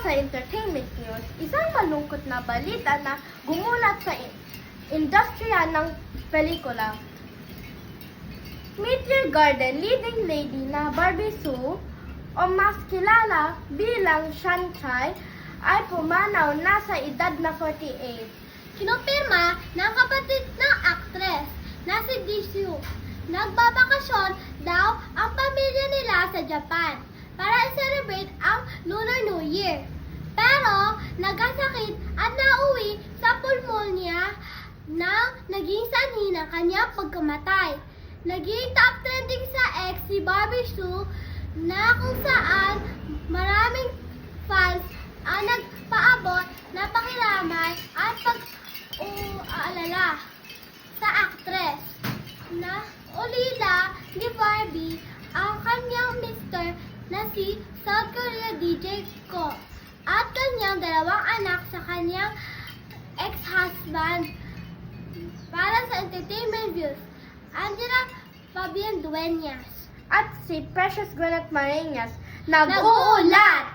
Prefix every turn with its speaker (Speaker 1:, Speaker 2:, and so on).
Speaker 1: sa entertainment news, isang malungkot na balita na gumulat sa industriya ng pelikula. Meteor Garden leading lady na Barbie Sue, o mas kilala bilang Shanghai, ay pumanaw na sa edad na 48.
Speaker 2: Kinumpirma ng kapatid ng aktres na si Jisoo. Nagbabakasyon daw ang pamilya nila sa Japan para i-celebrate ang Lunar New Year. Pero nagkasakit at nauwi sa pulmonya na naging sanhi ng kanyang pagkamatay. Naging top trending sa X si Barbie Sue na kung saan maraming fans ang nagpaabot na pakiramay at pag-aalala sa aktres na ulila ni Barbie ang kanyang mister na si South Korea DJ Ko at kanyang dalawang anak sa kanyang ex-husband. Para sa Entertainment Views, Angela Fabian Dueñas
Speaker 1: At si Precious Gwinnett Mareñas nag-uulat.